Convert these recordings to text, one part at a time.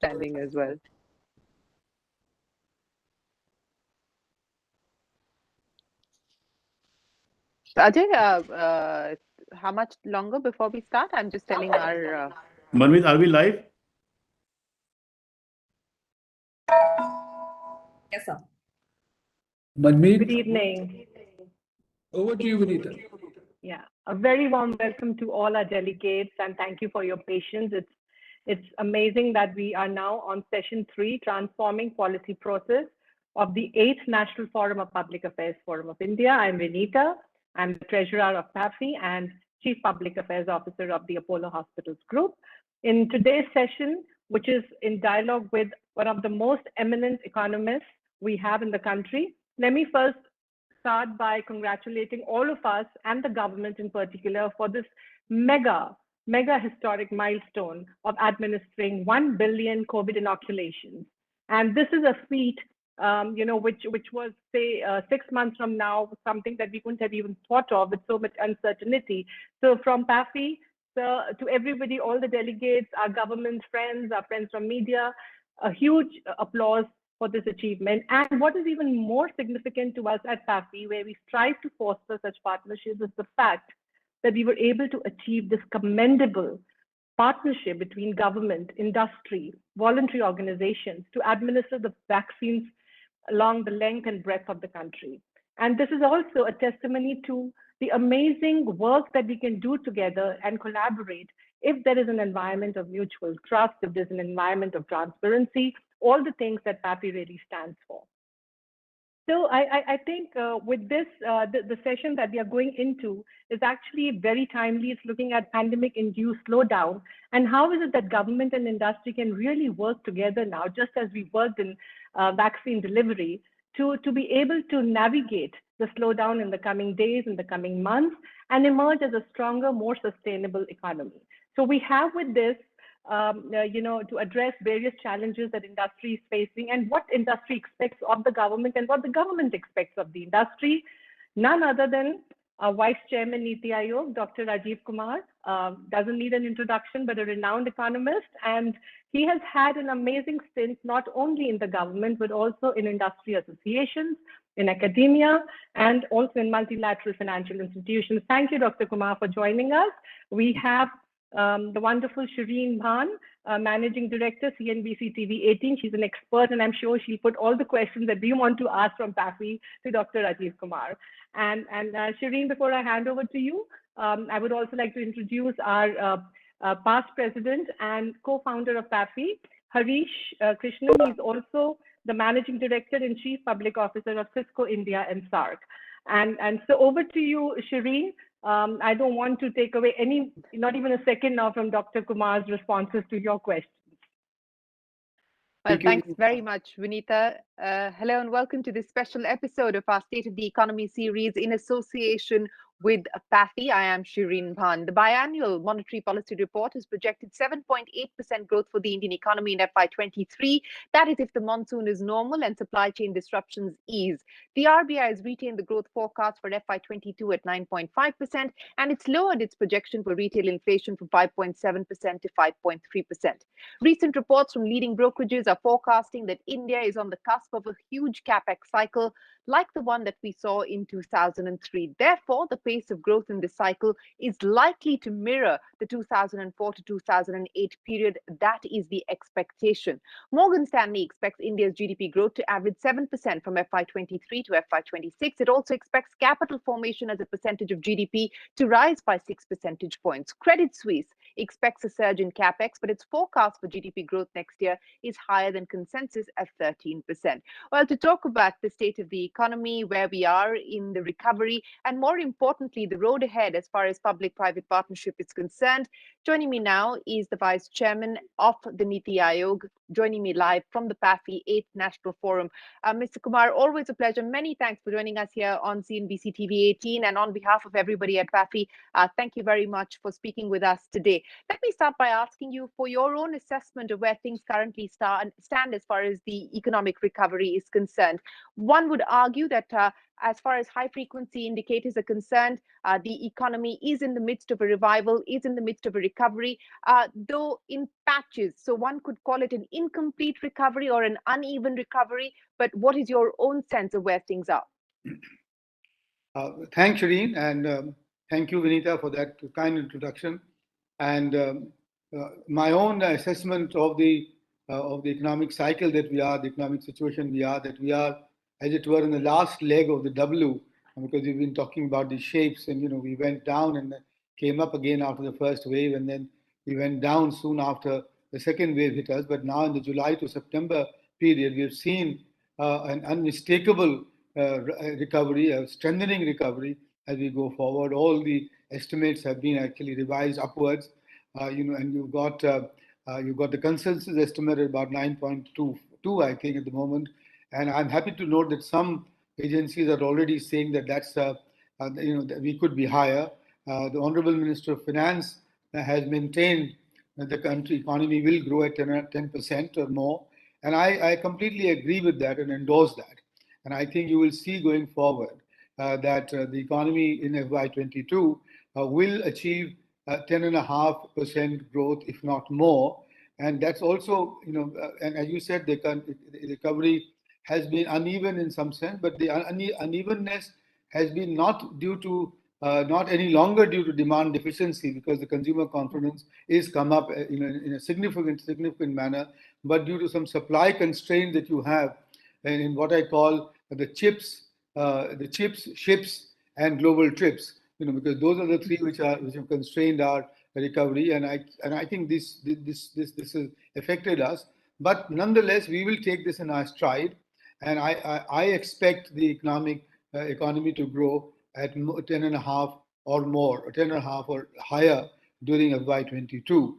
understanding as well. So Ajay, how much longer before we start? I'm just telling our. Manmeet, are we live? Yes, sir. Manmeet, Good evening. over to you, Vinita. Yeah, a very warm welcome to all our delegates, and thank you for your patience. It's amazing that we are now on session 3, Transforming Policy Process of the 8th National Forum of Public Affairs Forum of India. I'm Vinita. I'm the treasurer of PAFI and Chief Public Affairs Officer of the Apollo Hospitals Group. In today's session, which is in dialogue with one of the most eminent economists we have in the country, let me first start by congratulating all of us and the government in particular for this mega historic milestone of administering 1 billion COVID inoculations. And this is a feat, which was, say, 6 months from now, something that we couldn't have even thought of with so much uncertainty. So from PAFI to everybody, all the delegates, our government friends, our friends from media, a huge applause for this achievement. And what is even more significant to us at PAFI, where we strive to foster such partnerships, is the fact that we were able to achieve this commendable partnership between government, industry, voluntary organizations to administer the vaccines along the length and breadth of the country. And this is also a testimony to the amazing work that we can do together and collaborate if there is an environment of mutual trust, if there's an environment of transparency, all the things that PAFI really stands for. So I think with this, the session that we are going into is actually very timely. It's looking at pandemic-induced slowdown and how is it that government and industry can really work together now, just as we worked in vaccine delivery, to be able to navigate the slowdown in the coming days, in the coming months, and emerge as a stronger, more sustainable economy. So we have with this, to address various challenges that industry is facing and what industry expects of the government and what the government expects of the industry. None other than Vice Chairman Niti Aayog, Dr. Rajiv Kumar, doesn't need an introduction, but a renowned economist. And he has had an amazing stint, not only in the government, but also in industry associations, in academia, and also in multilateral financial institutions. Thank you, Dr. Kumar, for joining us. We have the wonderful Shireen Bhan, Managing Director, CNBC TV 18. She's an expert, and I'm sure she'll put all the questions that we want to ask from PAFI to Dr. Rajiv Kumar. And Shireen, before I hand over to you, I would also like to introduce our past president and co-founder of PAFI, Harish Krishnan. He's also the Managing Director and Chief Public Officer of Cisco India and SARC. And so over to you, Shireen. I don't want to take away not even a second now from Dr. Kumar's responses to your questions. Well, thanks very much, Vinita. Hello and welcome to this special episode of our State of the Economy series in association with PAFI. I am Shireen Bhan. The biannual monetary policy report has projected 7.8% growth for the Indian economy in FY23. That is if the monsoon is normal and supply chain disruptions ease. The RBI has retained the growth forecast for FY22 at 9.5%, and it's lowered its projection for retail inflation from 5.7% to 5.3%. Recent reports from leading brokerages are forecasting that India is on the cusp of a huge capex cycle like the one that we saw in 2003. Therefore, the pace of growth in this cycle is likely to mirror the 2004 to 2008 period. That is the expectation. Morgan Stanley expects India's GDP growth to average 7% from FY23 to FY26. It also expects capital formation as a percentage of GDP to rise by 6 percentage points. Credit Suisse expects a surge in capex, but its forecast for GDP growth next year is higher than consensus at 13%. Well, to talk about the state of the economy, where we are in the recovery, and more importantly, the road ahead as far as public-private partnership is concerned, joining me now is the Vice Chairman of the Niti Aayog, joining me live from the PAFI 8th National Forum. Mr. Kumar, always a pleasure. Many thanks for joining us here on CNBC TV 18, and on behalf of everybody at PAFI, thank you very much for speaking with us today. Let me start by asking you for your own assessment of where things currently stand as far as the economic recovery is concerned. One would argue that as far as high frequency indicators are concerned, the economy is in the midst of a revival, is in the midst of a recovery, though in patches. So one could call it an incomplete recovery or an uneven recovery. But what is your own sense of where things are? Thanks, Shireen, and thank you, Vinita, for that kind introduction. And my own assessment of the economic cycle that we are, the economic situation that we are, as it were, in the last leg of the W, because we've been talking about the shapes, and we went down and came up again after the first wave, and then we went down soon after the second wave hit us. But now in the July to September period, we have seen an unmistakable recovery, a strengthening recovery as we go forward. All the estimates have been actually revised upwards, and you've got the consensus estimate at about 9.22, I think, at the moment. And I'm happy to note that some agencies are already saying that that we could be higher. The Honorable Minister of Finance has maintained that the country economy will grow at 10% or more. And I completely agree with that and endorse that. And I think you will see going forward that the economy in FY22 will achieve 10.5% growth, if not more. And that's also, and as you said, the recovery has been uneven in some sense, but the unevenness has been not any longer due to demand deficiency, because the consumer confidence is come up in a significant manner, but due to some supply constraints that you have in what I call the chips, ships, and global trips. Because those are the three which have constrained our recovery, and I think this has affected us. But nonetheless, we will take this in our stride, and I expect the economy to grow at 10.5 or more, or 10.5 or higher during FY22.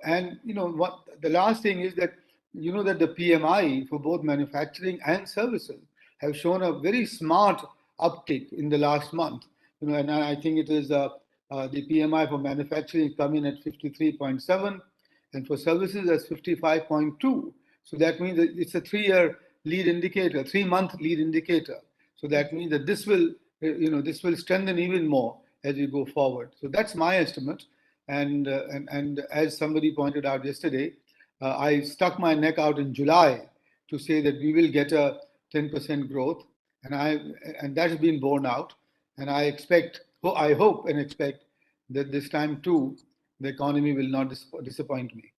And what the last thing is that that the PMI for both manufacturing and services have shown a very smart uptick in the last month. And I think it is the PMI for manufacturing coming at 53.7, and for services as 55.2. So that means that it's a 3-year lead indicator, 3-month lead indicator. So that means that this will strengthen even more as we go forward. So that's my estimate. And as somebody pointed out yesterday, I stuck my neck out in July to say that we will get a 10% growth, and that has been borne out. And I hope and expect that this time too, the economy will not disappoint me.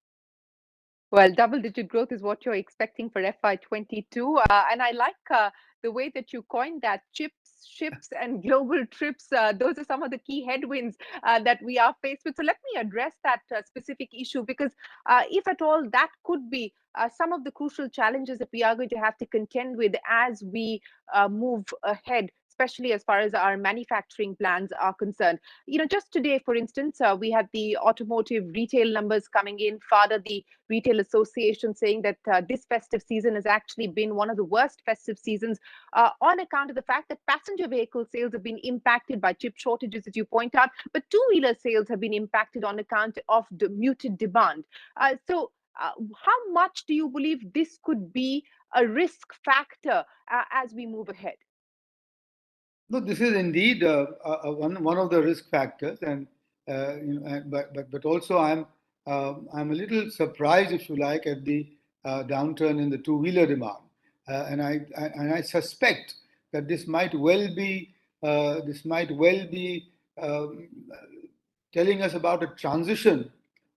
Well, double-digit growth is what you're expecting for FY22. And I like the way that you coined that: chips, ships, and global trips. Those are some of the key headwinds that we are faced with. So let me address that specific issue, because if at all, that could be some of the crucial challenges that we are going to have to contend with as we move ahead, especially as far as our manufacturing plans are concerned. Just today, for instance, we had the automotive retail numbers coming in. Further, the Retail Association saying that this festive season has actually been one of the worst festive seasons on account of the fact that passenger vehicle sales have been impacted by chip shortages, as you point out, but two-wheeler sales have been impacted on account of the muted demand. How much do you believe this could be a risk factor as we move ahead? No, this is indeed one of the risk factors, and but also I'm a little surprised, if you like, at the downturn in the two-wheeler demand, and I suspect that this might well be um, telling us about a transition,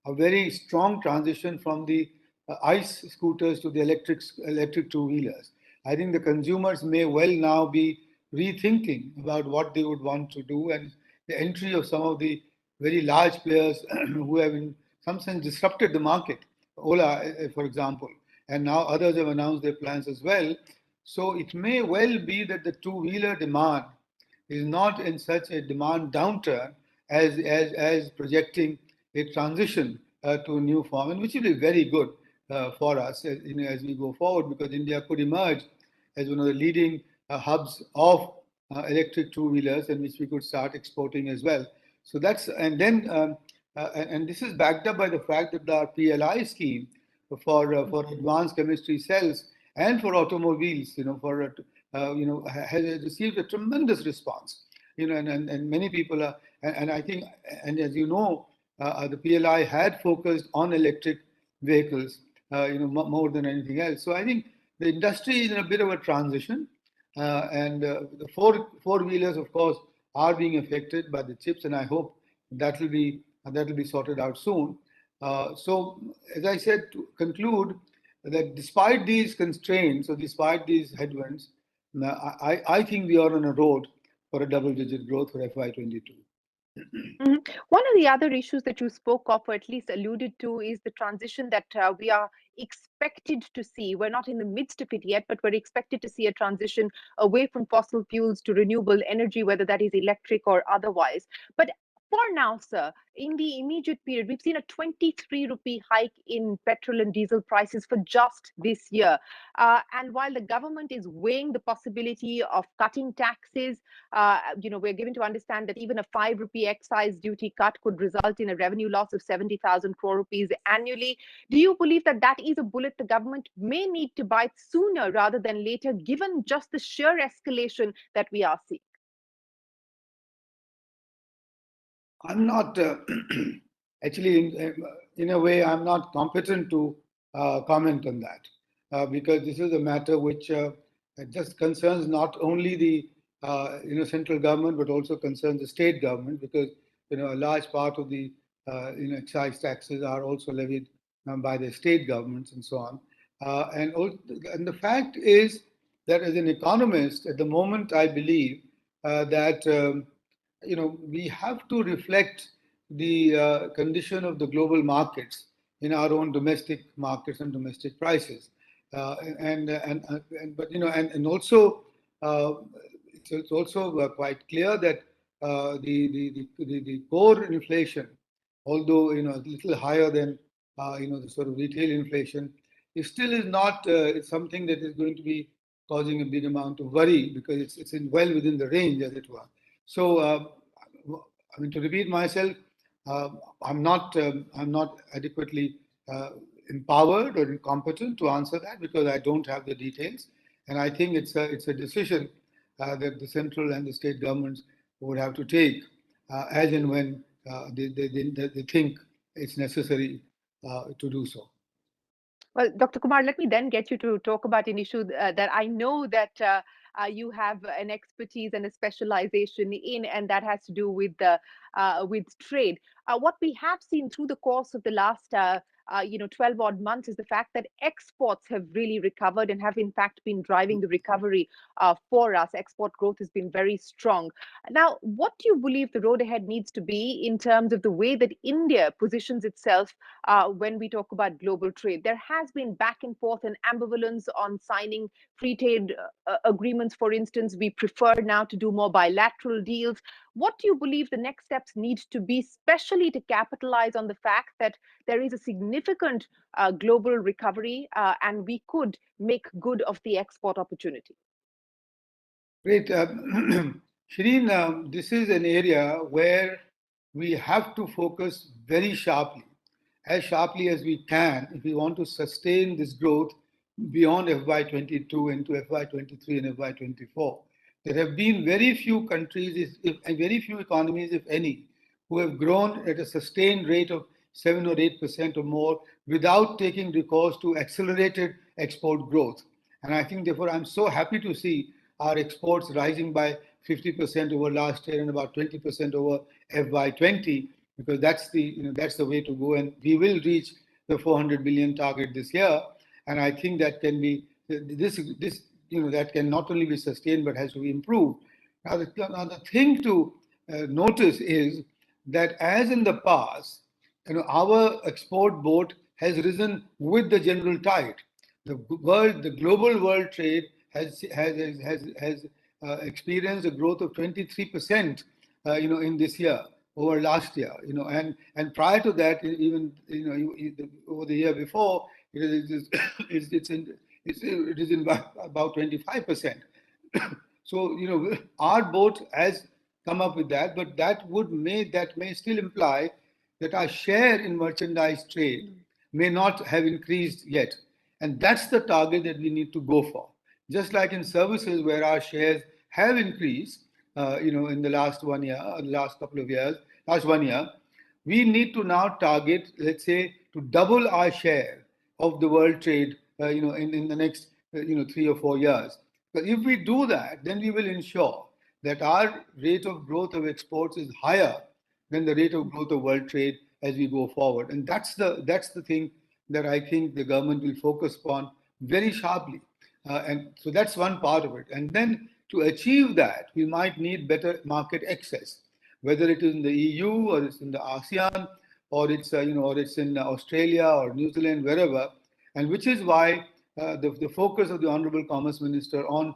a very strong transition from the ICE scooters to the electric two-wheelers. I think the consumers may well now be rethinking about what they would want to do, and the entry of some of the very large players who have in some sense disrupted the market, Ola, for example, and now others have announced their plans as well. So it may well be that the two-wheeler demand is not in such a demand downturn as projecting a transition to a new form, and which will be very good for us as we go forward, because India could emerge as one of the leading hubs of electric two-wheelers, and which we could start exporting as well. So that's, and then and this is backed up by the fact that the PLI scheme for advanced chemistry cells and for automobiles, has received a tremendous response. And many people are, and I think, and as you know, the PLI had focused on electric vehicles, more than anything else. So I think the industry is in a bit of a transition, and the four wheelers, of course, are being affected by the chips, and I hope that will be sorted out soon. So, as I said, to conclude, that despite these constraints or despite these headwinds, I think we are on a road for a double-digit growth for FY22. One of the other issues that you spoke of, or at least alluded to, is the transition that we are expected to see. We're not in the midst of it yet, but we're expected to see a transition away from fossil fuels to renewable energy, whether that is electric or otherwise. But for now, sir, in the immediate period, we've seen a 23 rupee hike in petrol and diesel prices for just this year. And while the government is weighing the possibility of cutting taxes, we're given to understand that even a 5 rupee excise duty cut could result in a revenue loss of 70,000 crore rupees annually. Do you believe that that is a bullet the government may need to bite sooner rather than later, given just the sheer escalation that we are seeing? I'm not actually, in a way, I'm not competent to comment on that, because this is a matter which just concerns not only the central government but also concerns the state government, because a large part of the excise taxes are also levied by the state governments and so on. And the fact is that as an economist, at the moment, I believe that. We have to reflect the condition of the global markets in our own domestic markets and domestic prices, and also it's also quite clear that the core inflation, although a little higher than the sort of retail inflation, it still is not something that is going to be causing a big amount of worry, because it's well within the range, as it were. So, I mean, to repeat myself, I'm not adequately empowered or competent to answer that, because I don't have the details, and I think it's a decision that the central and the state governments would have to take as and when they think it's necessary to do so. Well, Dr. Kumar, let me then get you to talk about an issue that I know that you have an expertise and a specialization in, and that has to do with trade. What we have seen through the course of the last 12 odd months is the fact that exports have really recovered and have in fact been driving the recovery for us. Export growth has been very strong. Now, what do you believe the road ahead needs to be in terms of the way that India positions itself when we talk about global trade? There has been back and forth and ambivalence on signing free trade agreements, for instance. We prefer now to do more bilateral deals. What do you believe the next steps need to be, especially to capitalize on the fact that there is a significant global recovery and we could make good of the export opportunity? Great. Shireen, this is an area where we have to focus very sharply, as sharply as we can, if we want to sustain this growth beyond FY22 into FY23 and FY24. There have been very few countries, and very few economies, if any, who have grown at a sustained rate of 7 or 8% or more without taking recourse to accelerated export growth. And I think, therefore, I'm so happy to see our exports rising by 50% over last year and about 20% over FY20, because that's the way to go, and we will reach the 400 billion target this year. And I think that can be that can not only be sustained but has to be improved. Now, the thing to notice is that, as in the past, our export boat has risen with the general tide. The global world trade has experienced a growth of 23%, in this year over last year, and prior to that, even over the year before, it is in about 25%. So our boat has come up with that, but that may still imply that our share in merchandise trade may not have increased yet. And that's the target that we need to go for. Just like in services where our shares have increased, in the last 1 year, last couple of years, last 1 year, we need to now target, let's say, to double our share of the world trade, in the next, 3 or 4 years. But if we do that, then we will ensure that our rate of growth of exports is higher than the rate of growth of world trade as we go forward. And that's the thing that I think the government will focus upon very sharply. And so that's one part of it. And then to achieve that, we might need better market access, whether it is in the EU or it's in the ASEAN or it's in Australia or New Zealand, wherever. And which is why the focus of the Honorable Commerce Minister on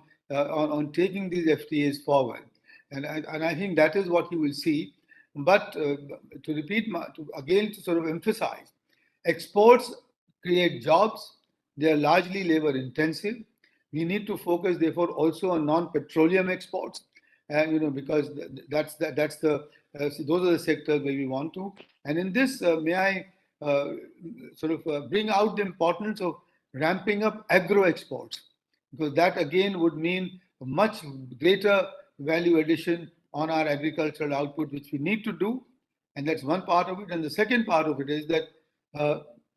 taking these FTAs forward. And I think that is what you will see. But to repeat, again, to sort of emphasize, exports create jobs. They are largely labor intensive. We need to focus, therefore, also on non-petroleum exports, and because those are the sectors where we want to. And in this, may I bring out the importance of ramping up agro exports, because that again would mean a much greater value addition on our agricultural output, which we need to do. And that's one part of it. And the second part of it is that,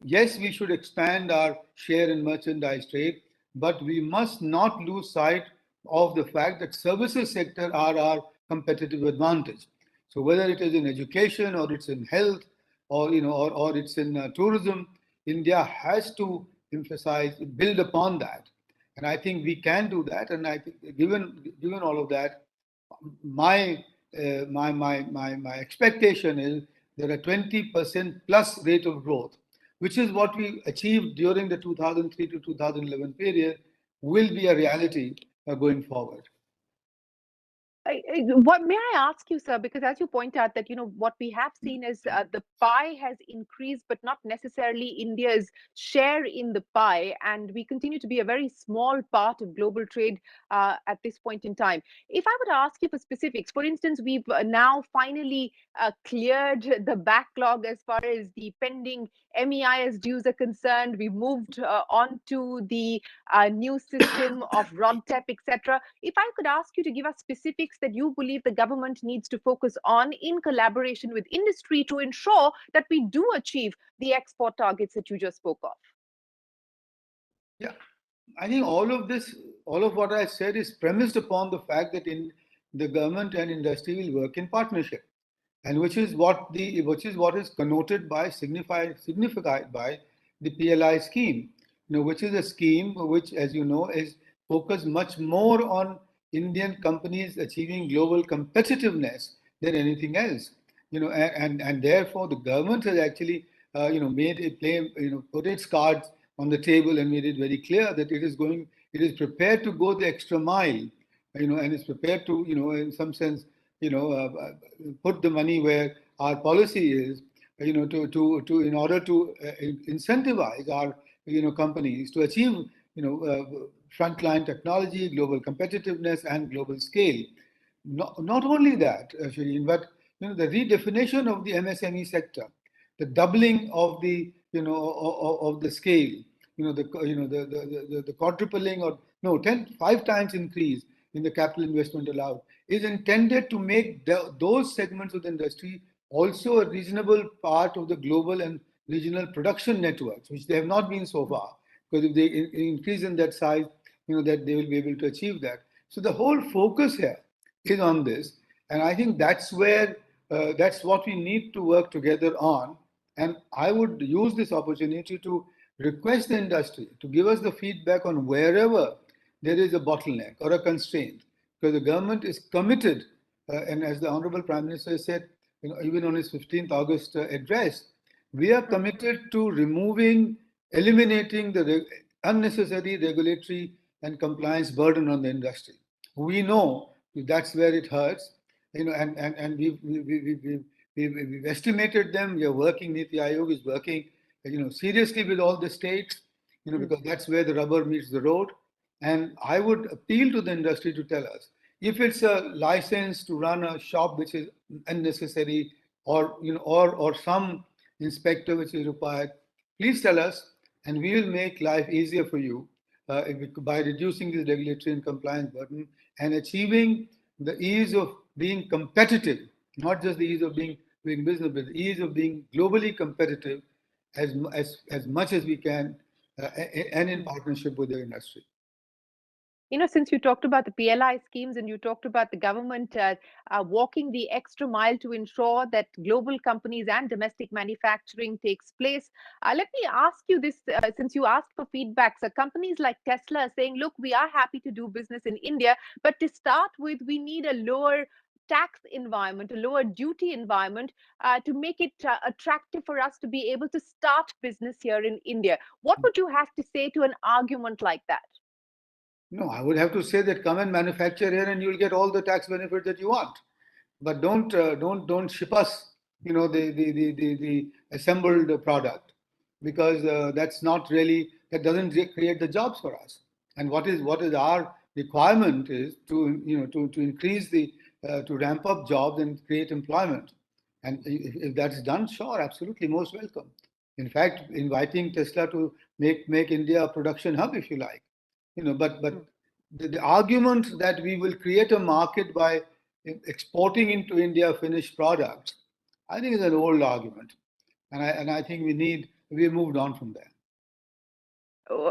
yes, we should expand our share in merchandise trade, but we must not lose sight of the fact that services sector are our competitive advantage. So whether it is in education or it's in health or it's in tourism, India has to emphasize, build upon that. And I think we can do that. And I think given all of that, my expectation is that a 20% plus rate of growth, which is what we achieved during the 2003 to 2011 period, will be a reality going forward. What may I ask you, sir? Because as you point out that what we have seen is the pie has increased, but not necessarily India's share in the pie, and we continue to be a very small part of global trade at this point in time. If I were to ask you for specifics, for instance, we've now finally cleared the backlog as far as the pending MEIS dues are concerned. We moved on to the new system of RODTEP, etc. If I could ask you to give us specifics that you believe the government needs to focus on in collaboration with industry to ensure that we do achieve the export targets that you just spoke of. Yeah, I think all of what I said is premised upon the fact that the government and industry will work in partnership, and which is what is connoted by signified by the PLI scheme, which is a scheme which, as you know, is focused much more on Indian companies achieving global competitiveness than anything else. And therefore the government has actually put its cards on the table and made it very clear that it is prepared to go the extra mile, and is prepared to, in some sense, put the money where our policy is, to in order to incentivize our, companies to achieve, frontline technology, global competitiveness, and global scale. Not only that, Shireen, but the redefinition of the MSME sector, the doubling of the of the scale, the quadrupling or no 5 times increase in the capital investment allowed is intended to make those segments of the industry also a reasonable part of the global and regional production networks, which they have not been so far. Because if they increase in that size, that they will be able to achieve that. So the whole focus here is on this, and I think that's where that's what we need to work together on. And I would use this opportunity to request the industry to give us the feedback on wherever there is a bottleneck or a constraint, because the government is committed, and as the Honorable Prime Minister said, even on his 15th August address, we are committed to eliminating the unnecessary regulatory and compliance burden on the industry. We know that's where it hurts, and we've estimated them. We are working. Niti Aayog is working, seriously with all the states, because that's where the rubber meets the road. And I would appeal to the industry to tell us if it's a license to run a shop which is unnecessary, or or some inspector which is required, please tell us, and we will make life easier for you by reducing this regulatory and compliance burden and achieving the ease of being competitive, not just the ease of doing business, but the ease of being globally competitive as much as we can, and in partnership with the industry. Since you talked about the PLI schemes and you talked about the government walking the extra mile to ensure that global companies and domestic manufacturing takes place, let me ask you this, since you asked for feedback. So companies like Tesla are saying, look, we are happy to do business in India, but to start with, we need a lower tax environment, a lower duty environment to make it attractive for us to be able to start business here in India. What would you have to say to an argument like that? No, I would have to say that come and manufacture here, and you'll get all the tax benefit that you want. But don't ship us, the assembled product, because that's not really, that doesn't create the jobs for us. And what is our requirement is to increase the to ramp up jobs and create employment. And if that's done, sure, absolutely, most welcome. In fact, inviting Tesla to make India a production hub, if you like. But the argument that we will create a market by exporting into India finished products, I think is an old argument, and I think we moved on from there.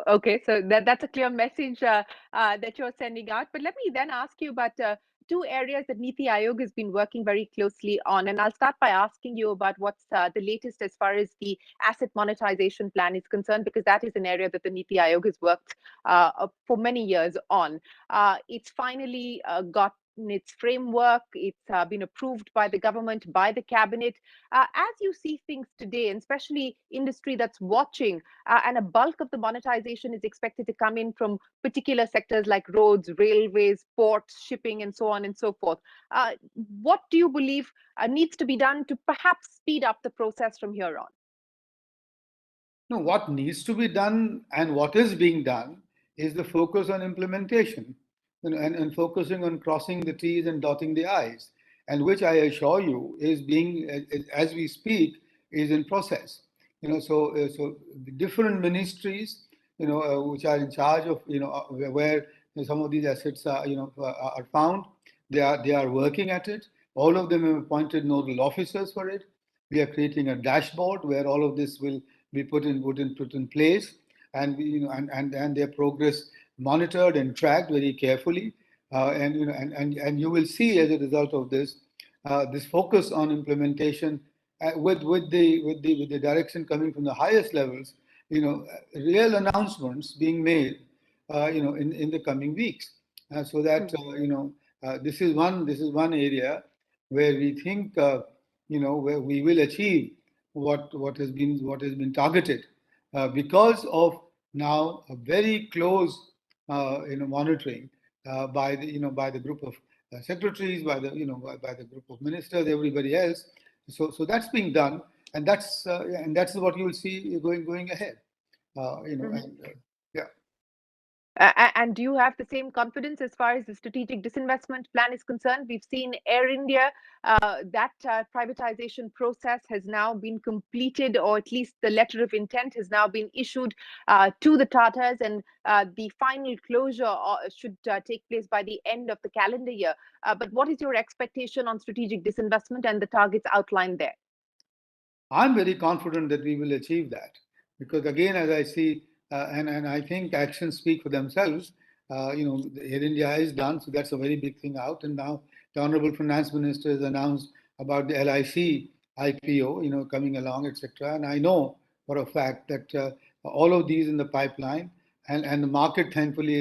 Okay, so that's a clear message that you're sending out. But let me then ask you about two areas that Niti Aayog has been working very closely on. And I'll start by asking you about what's the latest as far as the asset monetization plan is concerned, because that is an area that the Niti Aayog has worked for many years on. It's finally got its framework. It's been approved by the government, by the cabinet. As you see things today, and especially industry that's watching, and a bulk of the monetization is expected to come in from particular sectors like roads, railways, ports, shipping, and so on and so forth. What do you believe needs to be done to perhaps speed up the process from here on? No, what needs to be done and what is being done is the focus on implementation, and focusing on crossing the T's and dotting the I's, and which I assure you is being, as we speak, is in process. So the different ministries, which are in charge of, where some of these assets are found, they are working at it. All of them have appointed nodal officers for it. We are creating a dashboard where all of this will be put in place, and and their progress monitored and tracked very carefully. And you will see as a result of this, this focus on implementation, with the direction coming from the highest levels, real announcements being made, in the coming weeks, so that this is one area where we think, where we will achieve what has been targeted, because of now a very close monitoring by the group of secretaries, by the group of ministers, everybody else. So that's being done, and that's what you will see going ahead. Yeah. And do you have the same confidence as far as the strategic disinvestment plan is concerned? We've seen Air India, that privatization process has now been completed, or at least the letter of intent has now been issued to the Tatas, and the final closure should take place by the end of the calendar year. But what is your expectation on strategic disinvestment and the targets outlined there? I'm very confident that we will achieve that, because again, as I see, and I think actions speak for themselves. Air India is done, so that's a very big thing out. And now the Honorable Finance Minister has announced about the LIC IPO, coming along, etc. And I know for a fact that all of these in the pipeline, and the market thankfully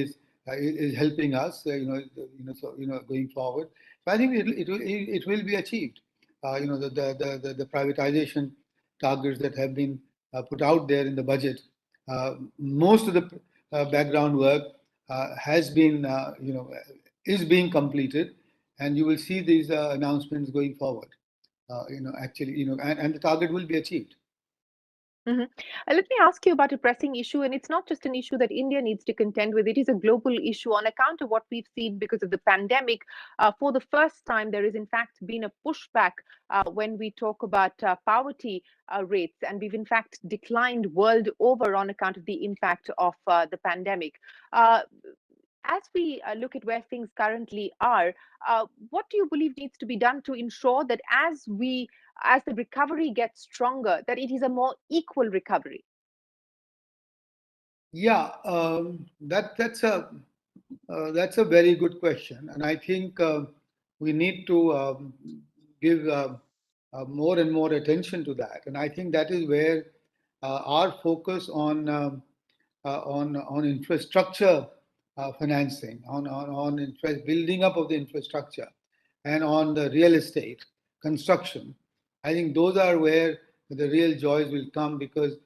is helping us, going forward. So I think it will be achieved. The privatization targets that have been put out there in the budget, most of the background work has been, is being completed, and you will see these announcements going forward. Actually, and the target will be achieved. Let me ask you about a pressing issue, and it's not just an issue that India needs to contend with. It is a global issue on account of what we've seen because of the pandemic. For the first time, there has in fact been a pushback when we talk about poverty rates, and we've in fact declined world over on account of the impact of the pandemic. Uh, as we look at where things currently are, what do you believe needs to be done to ensure that as the recovery gets stronger, that it is a more equal recovery? Yeah, that's a very good question, and I think we need to give more and more attention to that. And I think that is where our focus on infrastructure financing, on building up of the infrastructure, and on the real estate construction. I think those are where the real joys will come, because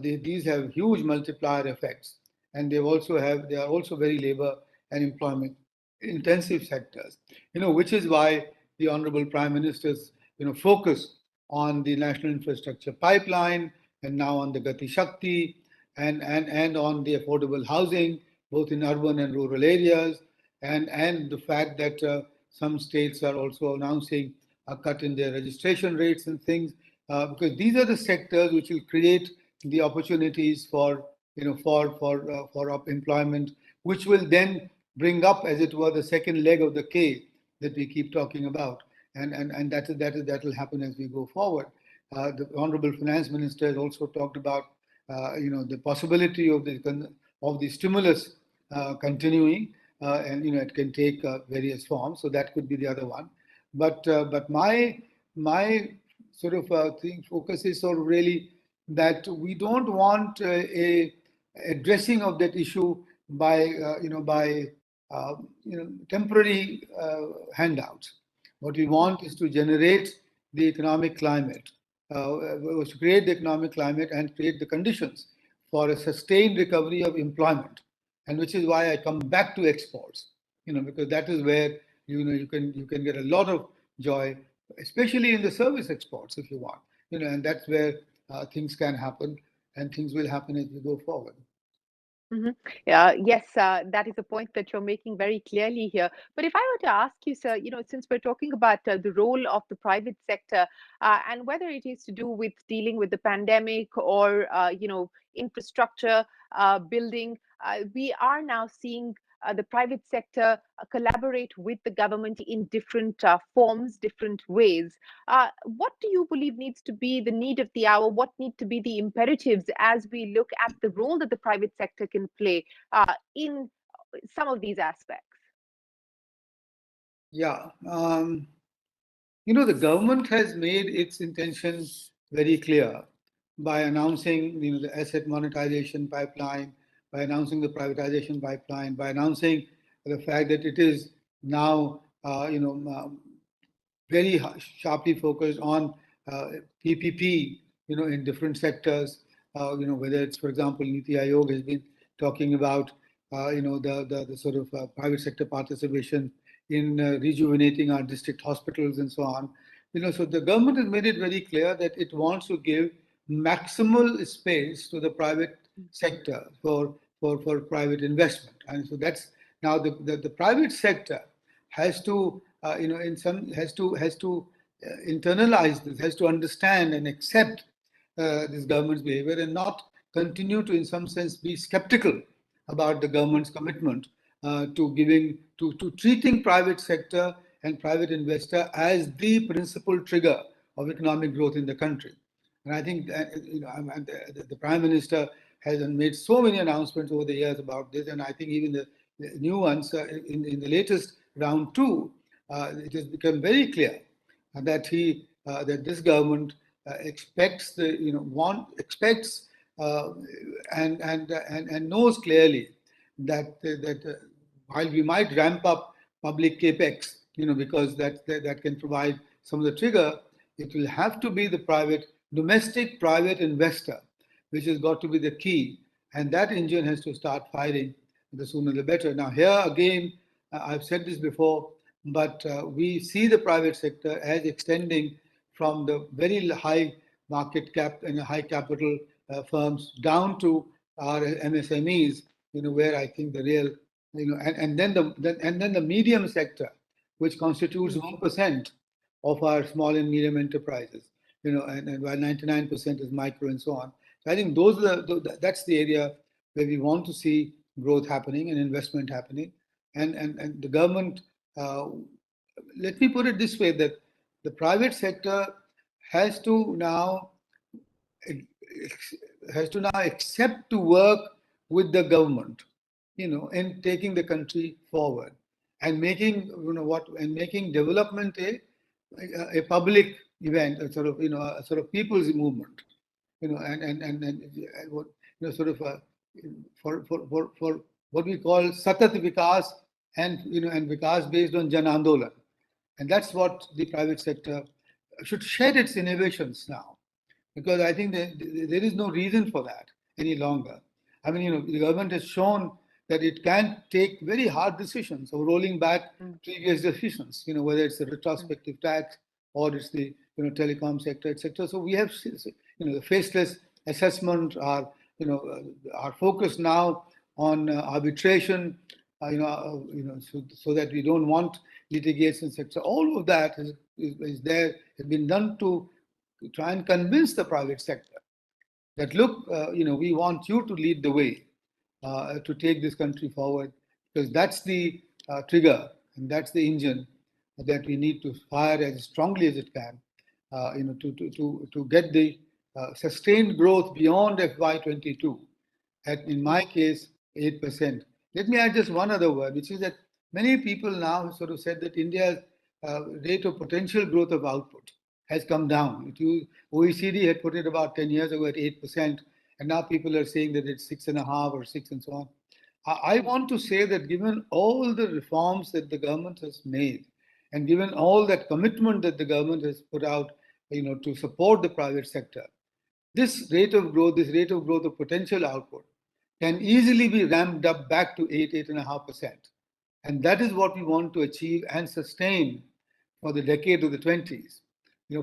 these have huge multiplier effects, and they are also very labor and employment intensive sectors. Which is why the Honorable Prime Minister's focus on the national infrastructure pipeline, and now on the Gati Shakti, and on the affordable housing, both in urban and rural areas, and the fact that some states are also announcing a cut in their registration rates and things, because these are the sectors which will create the opportunities for employment, which will then bring up, as it were, the second leg of the K that we keep talking about, and that will happen as we go forward. The Honorable Finance Minister has also talked about the possibility of the stimulus continuing, and it can take various forms. So that could be the other one. But my sort of focus is sort of really that we don't want a addressing of that issue by temporary handouts. What we want is to generate the economic climate, was to create the economic climate and create the conditions for a sustained recovery of employment, and which is why I come back to exports, because that is where you can get a lot of joy, especially in the service exports, if you want, and that's where things can happen, and things will happen as we go forward. Yes, that is a point that you're making very clearly here. But if I were to ask you, sir, since we're talking about the role of the private sector, and whether it is to do with dealing with the pandemic or, infrastructure building, we are now seeing the private sector collaborate with the government in different forms, different ways. What do you believe needs to be the need of the hour? What need to be the imperatives as we look at the role that the private sector can play in some of these aspects? Yeah, the government has made its intentions very clear by announcing, the asset monetization pipeline, by announcing the privatization pipeline, by announcing the fact that it is now, very sharply focused on PPP, in different sectors. Whether it's, for example, Niti Aayog has been talking about, the sort of private sector participation in rejuvenating our district hospitals and so on. So the government has made it very clear that it wants to give maximal space to the private sector for private investment, and so that's now the private sector has to has to internalize this, has to understand and accept this government's behavior, and not continue to, in some sense, be skeptical about the government's commitment to treating private sector and private investor as the principal trigger of economic growth in the country. And I think that, the Prime Minister has made so many announcements over the years about this, and I think even the new ones in the latest round two, it has become very clear that that this government expects and knows clearly that while we might ramp up public capex, because that can provide some of the trigger, it will have to be the domestic private investor, which has got to be the key, and that engine has to start firing the sooner the better. Now here again, I've said this before, but we see the private sector as extending from the very high market cap and high capital firms down to our MSMEs, where I think the real, and then the medium sector, which constitutes 1% of our small and medium enterprises, and while 99% is micro and so on. So I think that's the area where we want to see growth happening and investment happening, and the government. Let me put it this way: that the private sector has to now accept to work with the government, in taking the country forward and making making development a public event, a sort of people's movement, and what sort of for what we call satat vikas, and vikas based on Jan Andolan, and that's what the private sector should share its innovations now, because I think that there is no reason for that any longer. I mean, the government has shown that it can take very hard decisions of rolling back previous decisions, whether it's the retrospective tax or it's the telecom sector, etc. So we have the faceless assessment, our focus now on arbitration, so that we don't want litigation, etc. All of that is there, has been done to try and convince the private sector that, look, we want you to lead the way to take this country forward, because that's the trigger and that's the engine that we need to fire as strongly as it can, to get the sustained growth beyond FY22 at, in my case, 8%. Let me add just one other word, which is that many people now sort of said that India's rate of potential growth of output has come down. OECD had put it about 10 years ago at 8%, and now people are saying that it's 6.5 or 6 and so on. I want to say that given all the reforms that the government has made, and given all that commitment that the government has put out, to support the private sector, this rate of growth of potential output can easily be ramped up back to 8.5%. And that is what we want to achieve and sustain for the decade of the 20s,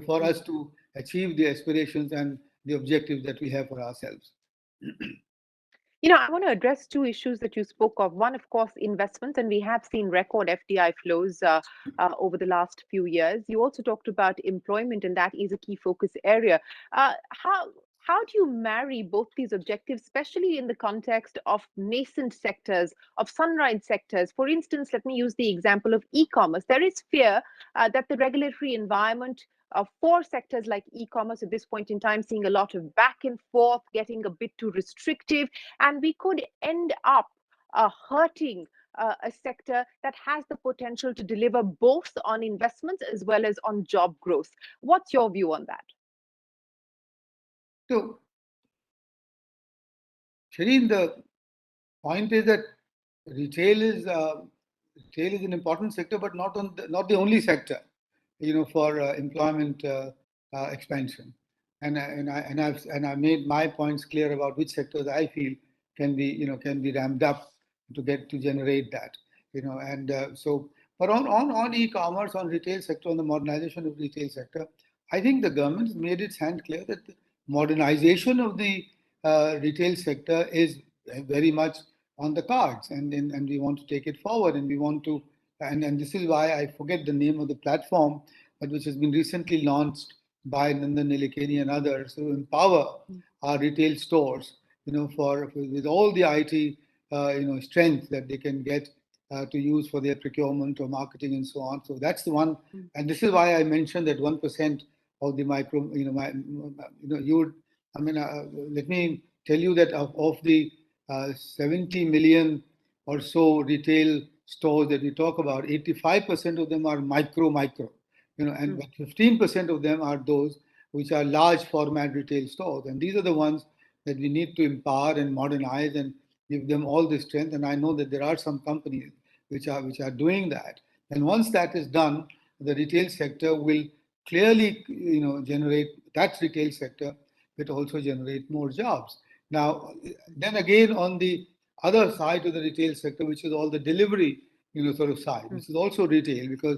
for us to achieve the aspirations and the objectives that we have for ourselves. I want to address two issues that you spoke of. One, of course, investments, and we have seen record FDI flows over the last few years. You also talked about employment, and that is a key focus area. How do you marry both these objectives, especially in the context of nascent sectors, of sunrise sectors? For instance, let me use the example of e-commerce. There is fear that the regulatory environment for sectors like e-commerce at this point in time, seeing a lot of back and forth, getting a bit too restrictive, and we could end up hurting a sector that has the potential to deliver both on investments as well as on job growth. What's your view on that? So, Shireen, the point is that retail is an important sector, but not the only sector, for employment expansion. And I made my points clear about which sectors I feel can be ramped up to generate that, But on e-commerce, on retail sector, on the modernization of retail sector, I think the government has made its hand clear that the modernization of the retail sector is very much on the cards, and we want to take it forward, and we want to, and this is why I forget the name of the platform, but which has been recently launched by Nandan Nilekani and others to empower our retail stores, with all the IT, strength that they can get to use for their procurement or marketing and so on. So that's the one, and this is why I mentioned that 1% of the micro, let me tell you that of the 70 million or so retail stores that we talk about, 85% of them are micro, and 15% of them are those which are large format retail stores. And these are the ones that we need to empower and modernize and give them all the strength. And I know that there are some companies which are doing that. And once that is done, the retail sector will clearly, generate, that retail sector will also generate more jobs. Now, then again, on the other side of the retail sector, which is all the delivery, sort of side, which is also retail, because,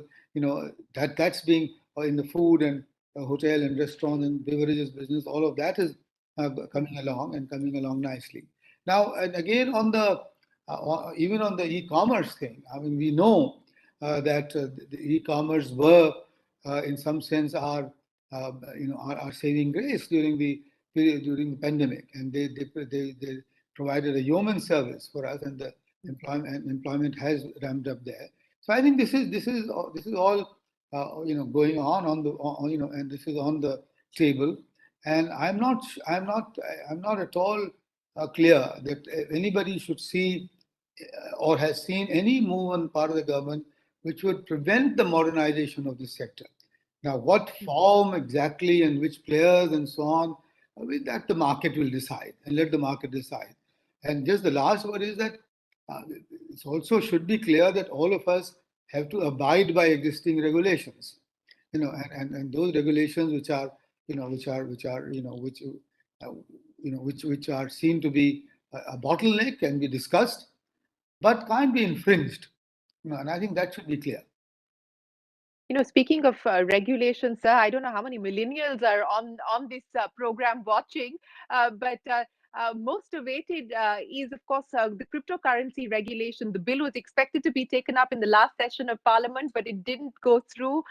that's being in the food and hotel and restaurant and beverages business, all of that is coming along nicely. Now, and again on the even on the e-commerce thing, I mean, we know that the e-commerce were, in some sense, our saving grace during the period during the pandemic, and they provided a yeoman service for us, and the employment has ramped up there. So I think this is all going on, and this is on the table, and I'm not at all clear that anybody should see or has seen any move on part of the government which would prevent the modernization of this sector. Now, what form exactly and which players and so on, that the market will decide, and let the market decide. And just the last word is that it also should be clear that all of us have to abide by existing regulations, and those regulations which are, which are seen to be a bottleneck can be discussed, but can't be infringed. And I think that should be clear. Speaking of regulations, sir, I don't know how many millennials are on this program watching, but most awaited is, of course, the cryptocurrency regulation. The bill was expected to be taken up in the last session of Parliament, but it didn't go through.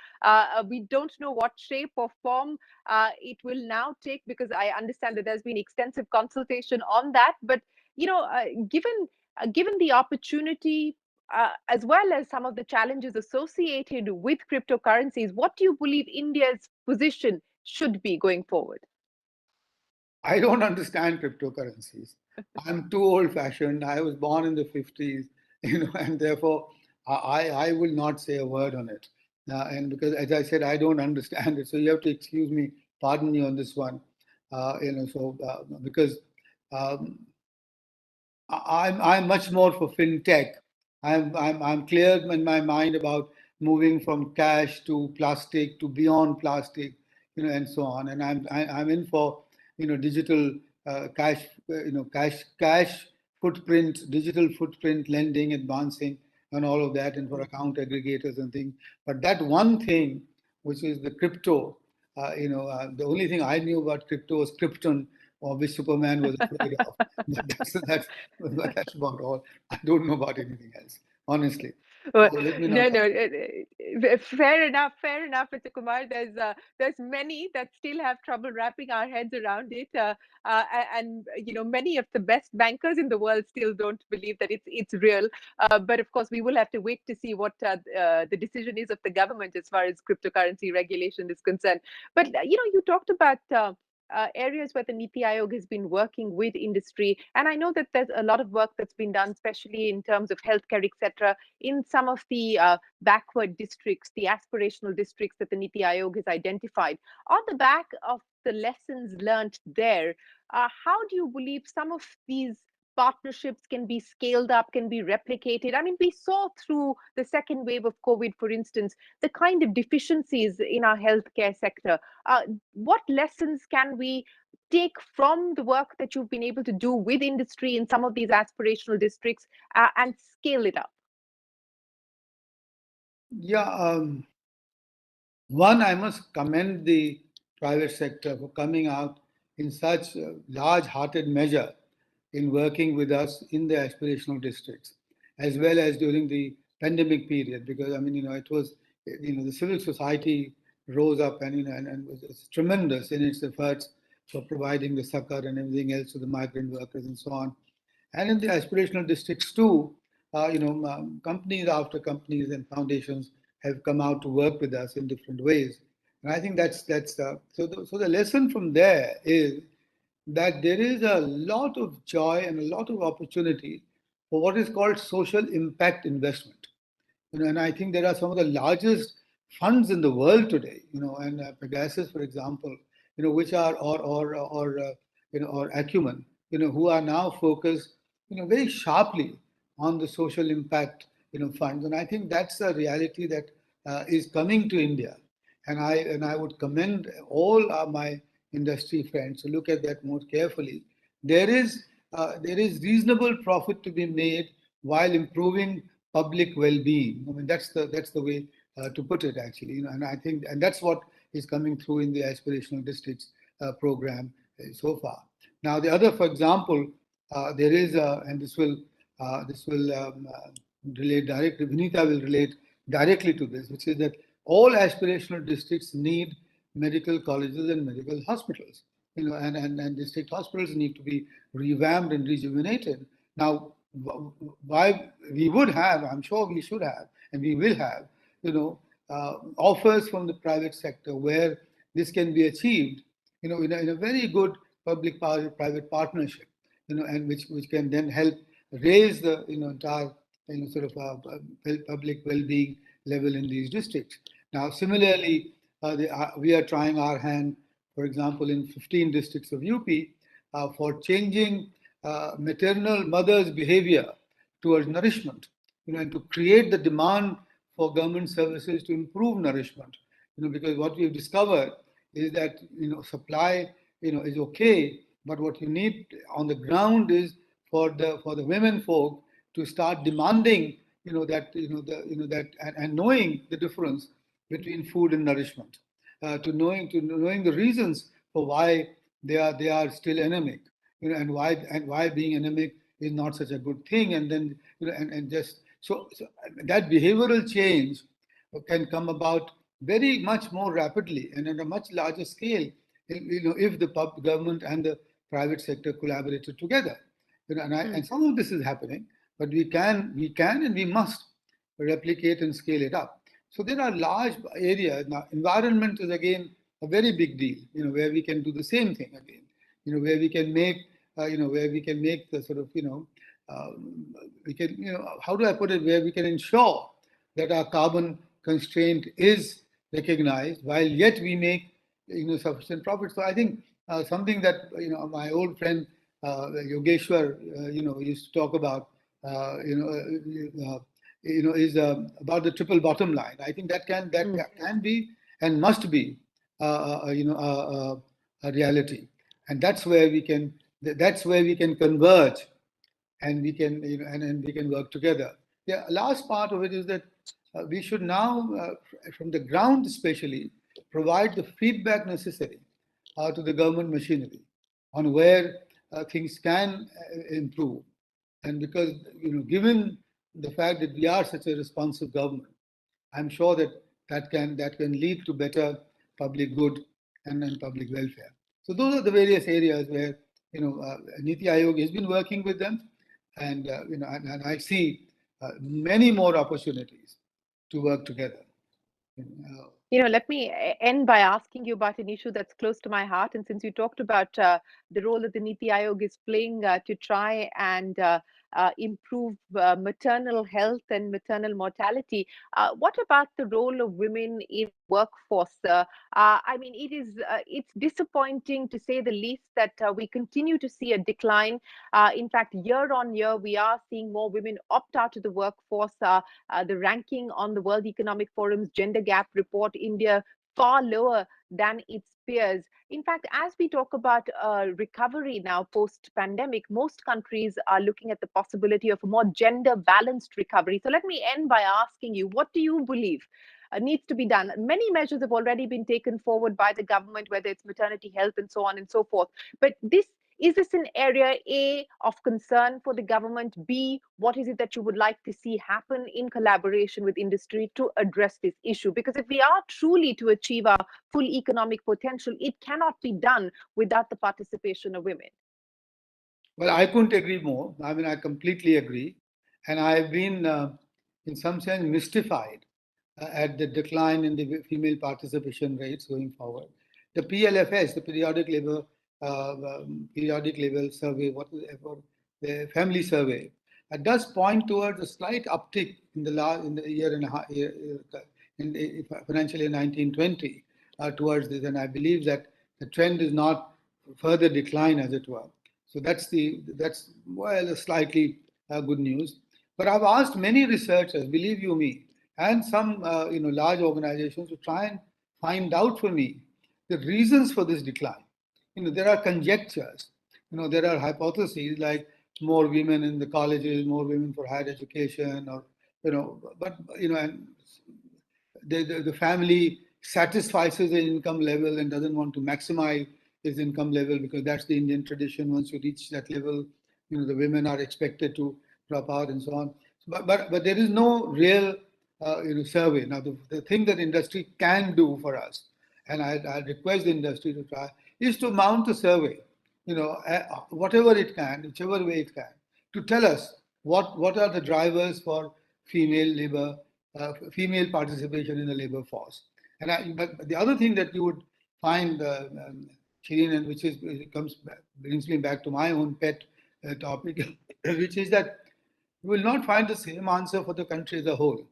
We don't know what shape or form it will now take, because I understand that there's been extensive consultation on that. But given the opportunity, as well as some of the challenges associated with cryptocurrencies, what do you believe India's position should be going forward? I don't understand cryptocurrencies. I'm too old-fashioned. I was born in the 50s, and therefore I will not say a word on it. And because, as I said, I don't understand it, so you have to excuse me, pardon me on this one. Because um, I'm much more for fintech. I'm clear in my mind about moving from cash to plastic to beyond plastic, and so on. And I'm in for digital cash, cash footprint, digital footprint lending, advancing, and all of that, and for account aggregators and things. But that one thing, which is the crypto, the only thing I knew about crypto was Krypton, or which Superman was afraid of. That's about all. I don't know about anything else, honestly. Well, So let me not. no, fair enough, Mr. Kumar. There's many that still have trouble wrapping our heads around it, and many of the best bankers in the world still don't believe that it's real. But of course, we will have to wait to see what the decision is of the government as far as cryptocurrency regulation is concerned. But you talked about areas where the Niti Aayog has been working with industry. And I know that there's a lot of work that's been done, especially in terms of healthcare, etc., in some of the backward districts, the aspirational districts that the Niti Aayog has identified. On the back of the lessons learned there, how do you believe some of these partnerships can be scaled up, can be replicated? I mean, we saw through the second wave of COVID, for instance, the kind of deficiencies in our healthcare sector. What lessons can we take from the work that you've been able to do with industry in some of these aspirational districts and scale it up? Yeah, one, I must commend the private sector for coming out in such large-hearted measure in working with us in the aspirational districts, as well as during the pandemic period, because I mean, it was, the civil society rose up and was tremendous in its efforts for providing the succor and everything else to the migrant workers and so on. And in the aspirational districts too, companies after companies and foundations have come out to work with us in different ways. And I think so the lesson from there is that there is a lot of joy and a lot of opportunity for what is called social impact investment. And I think there are some of the largest funds in the world today, and Pegasus, for example, which are or Acumen, who are now focused, very sharply on the social impact, funds. And I think that's a reality that is coming to India. And I would commend all my industry friends to look at that more carefully. There is reasonable profit to be made while improving public well-being. I mean, that's the way to put it, actually. And I think, and that's what is coming through in the aspirational districts program so far. Now, the other, for example, there is, and this will relate directly, Vinita will relate directly to this, which is that all aspirational districts need medical colleges and medical hospitals, and district hospitals need to be revamped and rejuvenated. Now, why we would have, I'm sure we should have, and we will have, offers from the private sector where this can be achieved, in a very good public-private partnership, and which can then help raise the, entire, sort of public well-being level in these districts. Now, similarly, we are trying our hand, for example, in 15 districts of UP, for changing maternal mothers' behavior towards nourishment, and to create the demand for government services to improve nourishment, because what we've discovered is that, supply, is okay, but what you need on the ground is for the women folk to start demanding, and knowing the difference between food and nourishment, to knowing the reasons for why they are still anemic, and why being anemic is not such a good thing, and then, and just so that behavioral change can come about very much more rapidly and at a much larger scale, if the government and the private sector collaborated together. And some of this is happening, but we can and we must replicate and scale it up. So there are large areas. Now, environment is again a very big deal, where we can do the same thing again, where we can make, the sort of, we can, how do I put it, where we can ensure that our carbon constraint is recognized while yet we make, sufficient profit. So I think something that, my old friend Yogeshwar, used to talk about, is about the triple bottom line. I think that can be and must be, a reality, and that's where we can converge, and we can, and we can work together. The last part of it is that we should now, from the ground especially, provide the feedback necessary to the government machinery on where things can improve. And because, given the fact that we are such a responsive government, I'm sure that can lead to better public good and public welfare. So those are the various areas where, Niti Aayog has been working with them, and and I see many more opportunities to work together. Let me end by asking you about an issue that's close to my heart. And since you talked about the role that the Niti Aayog is playing to try and improve maternal health and maternal mortality, what about the role of women in workforce? I mean, it's disappointing to say the least that we continue to see a decline. In fact, year on year, we are seeing more women opt out of the workforce. The ranking on the World Economic Forum's gender gap report, India far lower than its peers. In fact, as we talk about recovery now post-pandemic, most countries are looking at the possibility of a more gender-balanced recovery. So let me end by asking you, what do you believe needs to be done? Many measures have already been taken forward by the government, whether it's maternity health and so on and so forth. But is this an area, A, of concern for the government? B, what is it that you would like to see happen in collaboration with industry to address this issue? Because if we are truly to achieve our full economic potential, it cannot be done without the participation of women. Well, I couldn't agree more. I mean, I completely agree. And I've been, in some sense, mystified at the decline in the female participation rates going forward. The PLFS, the periodic level survey, the family survey, does point towards a slight uptick in the year and a half, in the financial year 1920, towards this, and I believe that the trend is not further decline, as it were. So that's well, a slightly good news. But I've asked many researchers, believe you me, and some large organizations to try and find out for me the reasons for this decline. There are conjectures, there are hypotheses like more women in the colleges, more women for higher education, or but and the family satisfies the income level and doesn't want to maximize his income level, because that's the Indian tradition. Once you reach that level, the women are expected to drop out and so on. But there is no real survey. Now, the thing that industry can do for us, and I request the industry to try, is to mount a survey, whatever it can, whichever way it can, to tell us what are the drivers for female labor, female participation in the labor force. But the other thing that you would find, Shireen, and which is brings me back to my own pet topic, which is that you will not find the same answer for the country as a whole.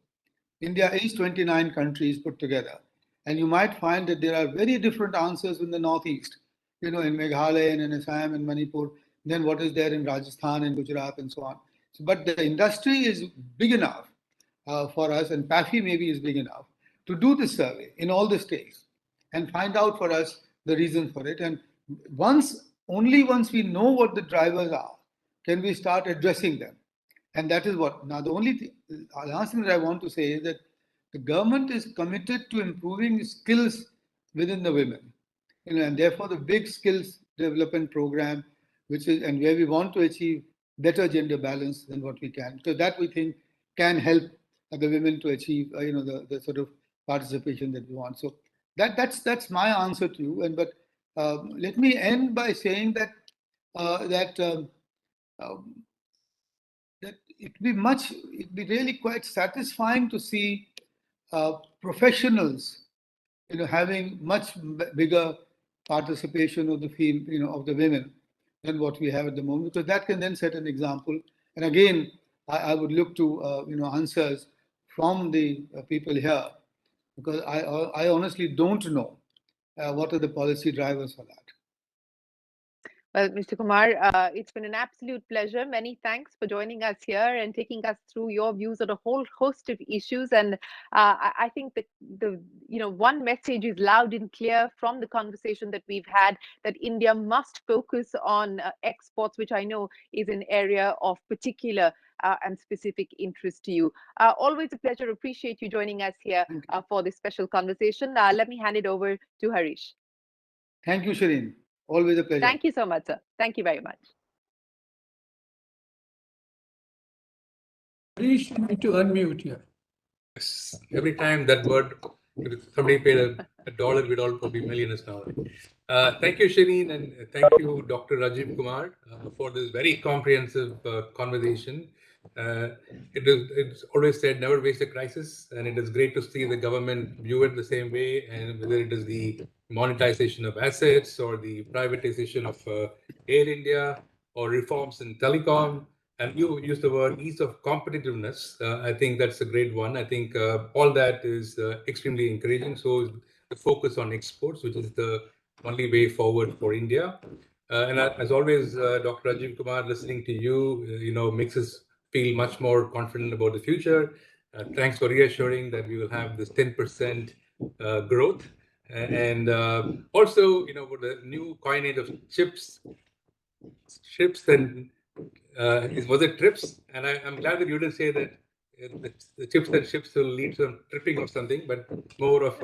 India is 29 countries put together, and you might find that there are very different answers in the northeast, in Meghalaya and in Assam and Manipur, than what is there in Rajasthan and Gujarat and so on. But the industry is big enough for us, and PAFI maybe is big enough to do this survey in all the states and find out for us the reason for it. And only once we know what the drivers are, can we start addressing them. And that is what. Now, the last thing that I want to say is that the government is committed to improving skills within the women, and therefore the big skills development program, and where we want to achieve better gender balance than what we can. So that we think can help the women to achieve, the sort of participation that we want. So that's my answer to you. But let me end by saying that that it'd be really quite satisfying to see professionals, having much bigger participation of of the women than what we have at the moment, because that can then set an example. And again, I would look to answers from the people here, because I honestly don't know what are the policy drivers for that. Well, Mr. Kumar, it's been an absolute pleasure. Many thanks for joining us here and taking us through your views on a whole host of issues. And I think that the one message is loud and clear from the conversation that we've had, that India must focus on exports, which I know is an area of particular and specific interest to you. Always a pleasure. Appreciate you joining us here for this special conversation. Let me hand it over to Harish. Thank you, Shireen. Always a pleasure. Thank you so much, sir. Thank you very much. Harish, you need to unmute here. Yes. Every time that word, if somebody paid a dollar, we'd all probably millionaires now. Thank you, Shireen, and thank you, Dr. Rajiv Kumar, for this very comprehensive conversation. It's always said, never waste a crisis, and it is great to see the government view it the same way, and whether it is the monetization of assets or the privatization of Air India or reforms in telecom. And you use the word ease of competitiveness. I think that's a great one. I think all that is extremely encouraging. So the focus on exports, which is the only way forward for India. And as always, Dr. Rajiv Kumar, listening to you, makes us feel much more confident about the future. Thanks for reassuring that we will have this 10% growth. And also, with the new coinage of chips and was it trips? And I'm glad that you didn't say that the chips and ships will lead to tripping or something, but more of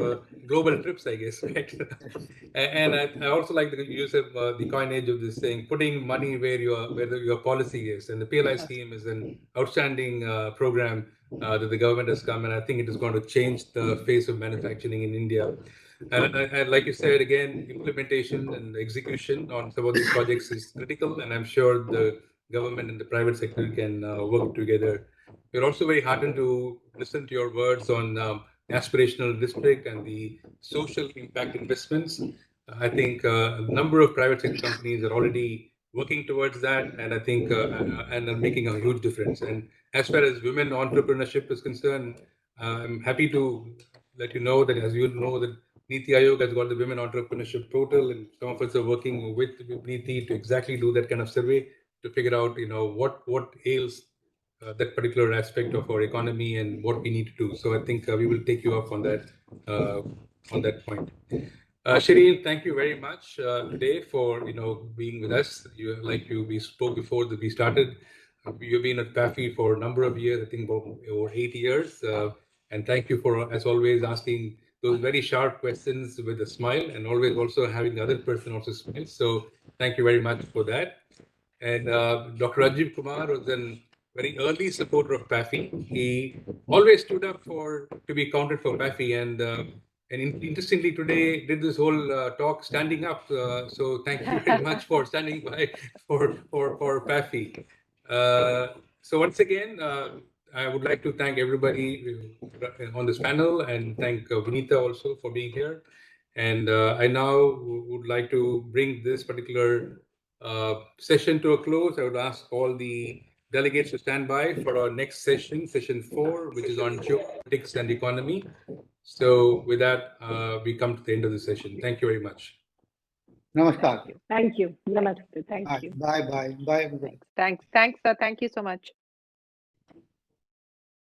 global trips, I guess, right? And I also like the use of the coinage of this saying, putting money where your policy is. And the PLI scheme is an outstanding program that the government has come, and I think it is going to change the face of manufacturing in India. And like you said, again, implementation and execution on some of these projects is critical, and I'm sure the government and the private sector can work together. We're also very heartened to listen to your words on aspirational district and the social impact investments. I think a number of private sector companies are already working towards that, and I think and are making a huge difference. And as far as women entrepreneurship is concerned, I'm happy to let you know that, as you know, that Niti Aayog has got the Women Entrepreneurship Portal, and some of us are working with Niti to exactly do that kind of survey to figure out, what ails that particular aspect of our economy and what we need to do. So I think we will take you up on that point. Shireen, thank you very much today for being with us. We spoke before that we started. You've been at PAFI for a number of years, I think over 8 years. And thank you for, as always, asking those very sharp questions with a smile, and always also having the other person also smile. So thank you very much for that. And Dr. Rajiv Kumar was a very early supporter of PAFI. He always stood up to be counted for PAFI, and interestingly today did this whole talk standing up. So thank you very much for standing by for PAFI. So once again, I would like to thank everybody on this panel and thank Vinita also for being here. And I now would like to bring this particular session to a close. I would ask all the delegates to stand by for our next session, session 4, which is on geopolitics and economy. So with that, we come to the end of the session. Thank you very much. Namaskar. Thank you. Namaste. Thank you. Bye. Bye. Bye, everybody. Thanks, sir. Thank you so much.